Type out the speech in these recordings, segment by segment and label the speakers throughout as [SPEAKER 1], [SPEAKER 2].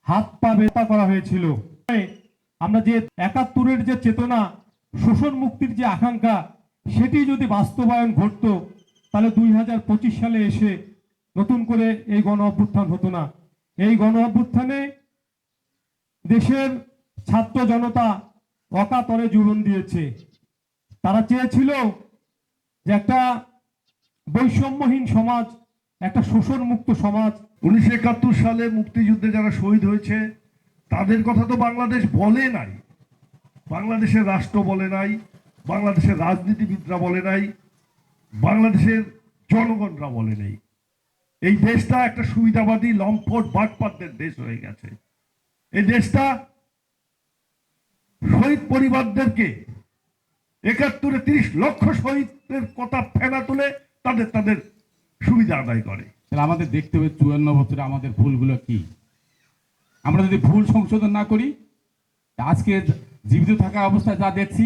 [SPEAKER 1] হাত পা বেতা করা হয়েছিল। আমরা যে ৭১-এর যে চেতনা, শোষণ মুক্তির যে আকাঙ্ক্ষা, সেটি যদি বাস্তবায়ন ঘটতো তাহলে ২০২৫ সালে এসে নতুন করে এই গণ অভ্যুত্থান হতো না। এই গণ অভ্যুত্থানে দেশের ছাত্র জনতা অকাতরে জীবন দিয়েছে। তারা চেয়েছিল যে একটা বৈষম্যহীন সমাজ, একটা শোষণ মুক্ত সমাজ।
[SPEAKER 2] ১৯৭১ সালে মুক্তিযুদ্ধে যারা শহীদ হয়েছে তাদের কথা তো বাংলাদেশ বলে নাই, বাংলাদেশের রাষ্ট্র বলে নাই, বাংলাদেশের রাজনীতিবিদরা বলে নাই, বাংলাদেশের জনগণরা বলে নেই। এই দেশটা একটা সুবিধাবাদী লম্পট বাটপাতদের দেশ হয়ে গেছে। এই দেশটা শহীদ পরিবারদেরকে ৭১-এ ৩০ লক্ষ শহীদের কথা ফেনা তুলে তাদের সুবিধা আদায় করে।
[SPEAKER 3] আমাদের দেখতে হবে ৫৪ বছরে আমাদের ভুলগুলো কি। আমরা যদি ভুল সংশোধন না করি, আজকে জীবিত থাকা অবস্থায় যা দেখছি,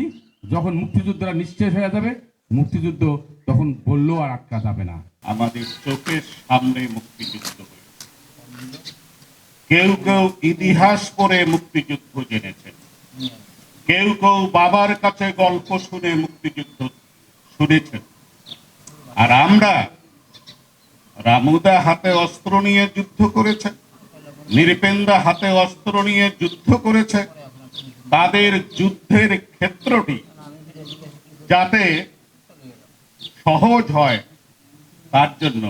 [SPEAKER 3] যখন মুক্তিযুদ্ধরা নিঃশেষ হয়ে যাবে, মুক্তিযুদ্ধ তখন বললেও আর আটকা যাবে না।
[SPEAKER 4] আমাদের চোখের সামনে মুক্তিযুদ্ধ হয়েছে। কেউ কেউ ইতিহাস পড়ে মুক্তিযুদ্ধ জেনেছেন, কেউ কেউ বাবার কাছে গল্প শুনে মুক্তিযুদ্ধ শুনেছেন। আর আমরা, রামুদা হাতে অস্ত্র নিয়ে যুদ্ধ করেছে, নৃপেন্দা হাতে অস্ত্র নিয়ে যুদ্ধ করেছে। তাদের যুদ্ধের ক্ষেত্রটি যাতে সহজ হয় তার জন্য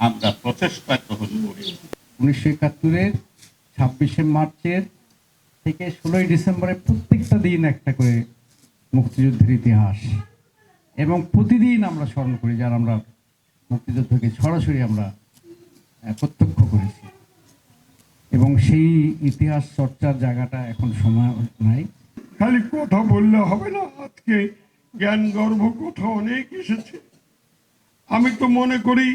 [SPEAKER 4] আমরা প্রচেষ্টা গ্রহণ করি।
[SPEAKER 5] ১৯৭১-এর ২৬শে মার্চের থেকে ১৬ই ডিসেম্বরের প্রত্যেকটা দিন একটা করে মুক্তিযুদ্ধের ইতিহাস, এবং প্রতিদিন আমরা স্মরণ করি যারা আমরা মুক্তিযুদ্ধকে সরাসরি আমরা প্রত্যক্ষ করেছি। এবং সেই ইতিহাস চর্চার জায়গাটা এখন সময় নাই।
[SPEAKER 2] খালি কথা বললে হবে না, আজকে জ্ঞান গর্ভ কথা অনেক এসেছে। আমি তো মনে করি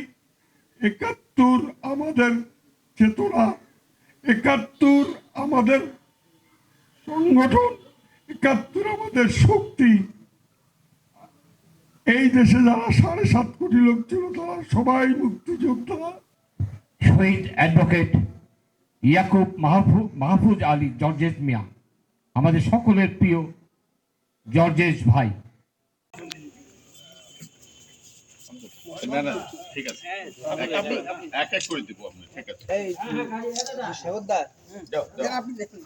[SPEAKER 2] ৭১ আমাদের চেতনা, ৭১ আমাদের সংগঠন, ৭১ আমাদের শক্তি। এই দেশে যারা ৭.৫ কোটি লোক ছিল তারা সবাই মুক্তিযোদ্ধা।
[SPEAKER 1] শহীদ অ্যাডভোকেট ইয়াকুব মাহফুজ আলী জর্জেস মিয়া, আমাদের সকলের প্রিয় জর্জেস ভাই।
[SPEAKER 4] ঠিক আছে, এক এক করে দিব আপনি। ঠিক আছে,
[SPEAKER 6] আপনি দেখুন।